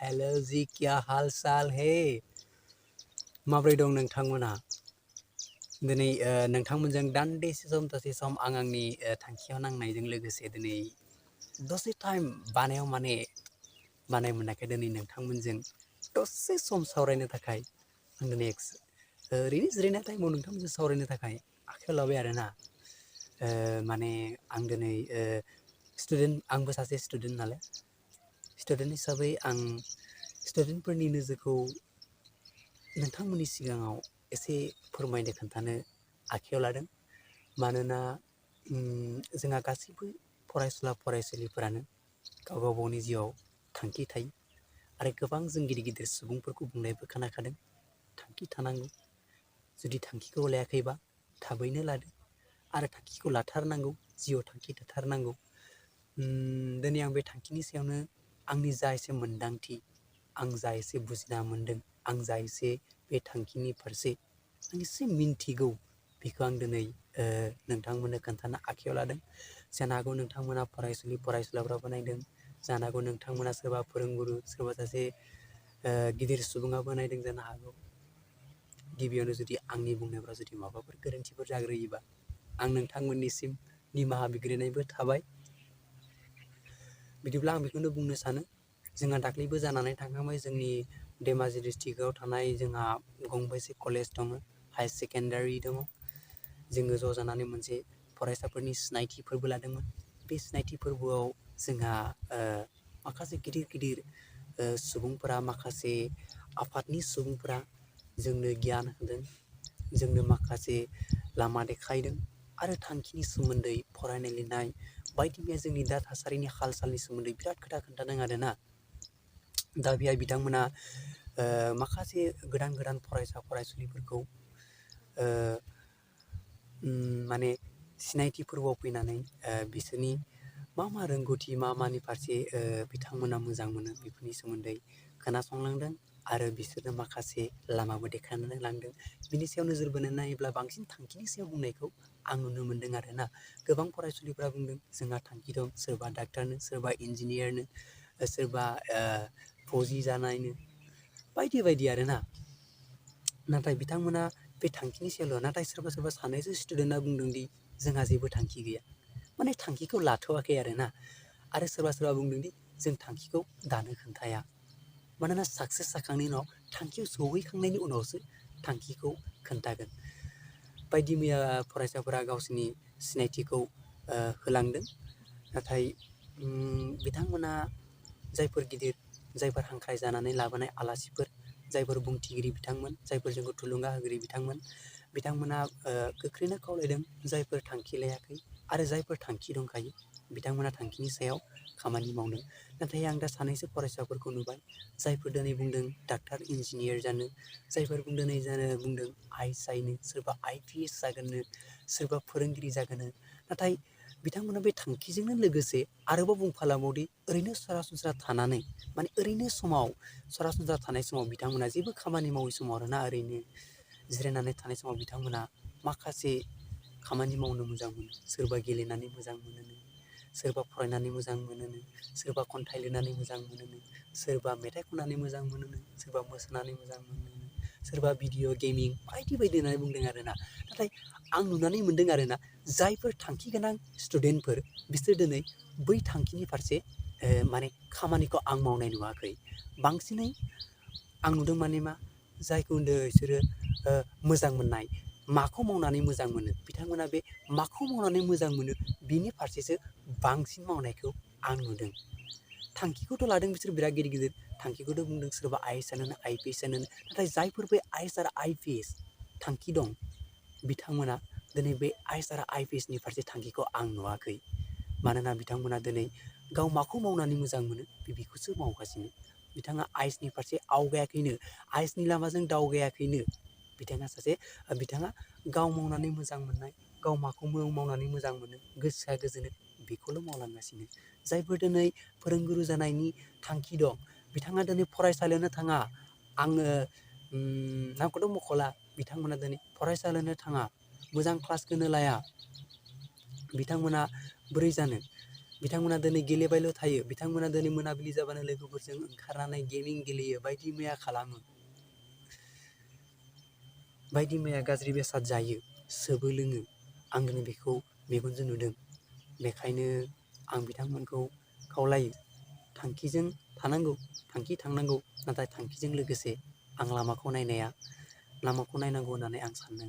Hello जी क्या हाल साल हे माब्रै दं नोंथांमोना दिनै नोंथांमोनजों दान्दिसे सम दसे सम आं आंनि थांखियाव नांनायजों लोगोसे दिनै दसे टाइम बानाय मोनाखै दिनै नोंथांमोनजों दसे सम सावरायनो थाखाय आं दिनै ओरैनो जिरायनाय टाइमाव नोंथांमोनजों सावरायनो थाखाय आखायाव लाबाय आरोना माने आं दिनै आंबो सासे स्टुडेन्ट नालाय स्टुडेन्ट हिसाबै आं स्टुडेन्टफोरनि नोजोरखौ नोंथांमोननि सिगाङाव एसे फोरमायनो खोन्थानो आखायाव लादों मानोना जोंहा गासैबो फरायसुला फरायसुलिफोरानो गाव गावनि जिउआव थांखि थायो आरो गोबां जों गिदिर गिदिर सुबुंफोरखौ बुंनायबो खोनाखादों थांखि थानांगौ जुदि थांखिखौ लायाखैबा थाबैनो लादो आरो थांखिखौ लाथारनांगौ जिउआव थांखि थाथारनांगौ दिनै आं बे थांखिनि सायावनो आंनि जा एसे मोन्दांथि आं जा एसे बुजिना मोन्दों आं जा एसे बे थांखिनि फारसे आं एसे मिन्थिगौ बेखौ आं दिनै नोंथांमोननो खोन्थानो आखायाव लादों जानो हागौ नोंथांमोना फरायसुलाफ्राबो नायदों जानो हागौ नोंथांमोना सोरबा फोरोंगुरु सोरबा सासे गिदिर सुबुङाबो नायदों जानो हागौ गिबियावनो जुदि आंनि बुंनायफ्राव जुदि माबाफोर गोरोन्थिफोर जाग्रोयोबा आं नोंथांमोननिसिम निमाहा बिग्रोनायबो थाबाय बिदिब्ला आं बेखौनो बुंनो सानो जोंहा दाख्लैबो जानानै थांखांबाय जोंनि धेमाजि डिस्ट्रिक्टआव थानाय जोंहा गंबेसे कलेज दङ हाई सेकेन्डारि दङ जोङो ज' जानानै मोनसे फरायसाफोरनि सिनायथि फोरबो लादोंमोन बे सिनायथि फोरबोआव जोंहा माखासे गिदिर गिदिर सुबुंफोरा माखासे आफादनि सुबुंफोरा जोंनो गियान होदों जोंनो माखासे लामा देखायदों आरो थांखिनि सोमोन्दै फरायनाय लिरनाय बायदि मैया जोंनि दा थासारिनि हाल सालनि सोमोन्दै बिराद खोथा खोन्थादों आरोना दा बेहाय बिथांमोना माखासे गोदान गोदान फरायसा फरायसुलिफोरखौ माने सिनायथि फोरबोआव फैनानै बिसोरनि मा रोंगौथि मानि फारसे बिथांमोना मोजां मोनो बेफोरनि सोमोन्दै खोनासंलांदों आरो बिसोरनो माखासे लामाबो देखायनानै लांदों बिनि सायाव नोजोर बोनानै नायोब्ला बांसिन थांखिनि सायाव बुंनायखौ आं नुनो मोन्दों आरोना गोबां फरायसुलिफ्रा बुंदों जोंहा थांखि दं सोरबा डाक्टारनो सोरबा इन्जिनियारनो सोरबा फौजि जानायनो बायदि बायदि आरोना नाथाय बिथांमोना बे थांखिनि सायावल' नाथाय सोरबा सोरबा सानैसो स्टुडेन्टआ बुंदोंदि जोंहा जेबो थांखि गैया माने थांखिखौ लाथ'वाखै आरोना आरो सोरबा सोरबा बुंदोंदि जों थांखिखौ दानो खोन्थाया मानोना साक्सेस जाखांनायनि उनाव थांखियाव सहैखांनायनि उनावसो थांखिखौ खोन्थागोन बायदि मैया फरायसाफोरा गावसोरनि सिनायथिखौ होलांदों नाथाय बिथांमोना जायफोर हांख्राय जानानै लाबोनाय आलासिफोर जायफोर बुंथिगिरि बिथांमोन जायफोर जोंखौ थुलुंगा होगिरि बिथांमोना गोख्रैनो खावलायदों जायफोर थांखि लायाखै आरो जायफोर थांखि दंखायो बिथांमोना थांखिनि सायाव खामानि मावनो नाथाय आं दा सानैसो फरायसाफोरखौ नुबाय जायफोर दिनै बुंदों डाक्टार इन्जिनियार जानो जायफोर दिनै बुंदों आइएस जानो सोरबा IPS जागोननो सोरबा फोरोंगिरि जागोननो नाथाय बिथांमोना बे थांखिजोंनो लोगोसे आरोबाव बुंफालांबावदि ओरैनो सरासनस्रा थानानै माने ओरैनो सरासनस्रा थानाय समाव बिथांमोना जेबो खामानि मावै समाव आरोना ओरैनो जिरायनानै थानाय समाव बिथांमोना माखासे खामानि मावनो मोजां मोनो सोरबा गेलेनानै मोजां मोनोनो सोरबा फरायनानै मोजां मोनोनो सोरबा खन्थाइ लिरनानै मोजां मोनोनो सोरबा मेथाइ खननानै मोजां मोनोनो सोरबा मोसानानै मोजां मोनोनो सोरबा भिडिअ गेमिं बायदि बायदि होननानै बुंदों आरोना नाथाय आं नुनानै मोन्दों आरोना जायफोर थांखि गोनां स्टुडेन्टफोर बिसोर दिनै बै थांखिनि फारसे माने खामानिखौ आं मावनाय नुवाखै बांसिनै आं नुदों माने मा जायखौ होनदों बिसोरो मोजां मोननाय माखौ मावनानै मोजां मोनो बिथांमोना बे माखौ मावनानै मोजां मोनो बिनि फारसेसो बांसिन मावनायखौ आं नुदों थांखिखौथ' लादों बिसोर बिराद गिदिर गिदिर थांखिखौथ' बुंदों सोरबा IAS जानोनो IPS जानोनो नाथाय जायफोर बे IAS आरो IPS थांखि दं बिथांमोना दिनै बे IAS आरो IPSनि फारसे थांखिखौ आं नुवाखै मानोना बिथांमोना दिनै गाव माखौ मावनानै मोजां मोनो बेखौसो मावगासिनो बिथाङा IASनि फारसे आवगायाखैनो IASनि लामाजों दावगायाखैनो बिथाङा गाव मावनानै मोजां मोननाय गाव माखौ मावनानै मोजां मोनो गोसोआ गोजोनो बेखौल' मावलांगासिनो जायफोर दिनै फोरोंगुरु जानायनि थांखि दं बिथाङा दिनै फरायसालियावनो थाङा आङो नामखौथ' मख'ला बिथांमोना दिनै फरायसालियावनो थाङा मोजां क्लासखौनो लाया बिथांमोना बोरै जानो बिथांमोना दिनै गेलेबायल' थायो, बिथांमोना दिनै मोनाबिलि जाबानो लोगोफोरजों ओंखारनानै गेमिं गेलेयो, बायदि मैया खालामो, बायदि मैया गाज्रि बेसाद जायो, सोबो लोङो। आं दिनै बेखौ मेगनजों नुदों। बेखायनो आं बिथांमोनखौ खावलायो, थांखिजों थानांगौ, थांनांगौ, नाथाय थांखिजों लोगोसे लामाखौ नायनांगौ होननानै आं सानो।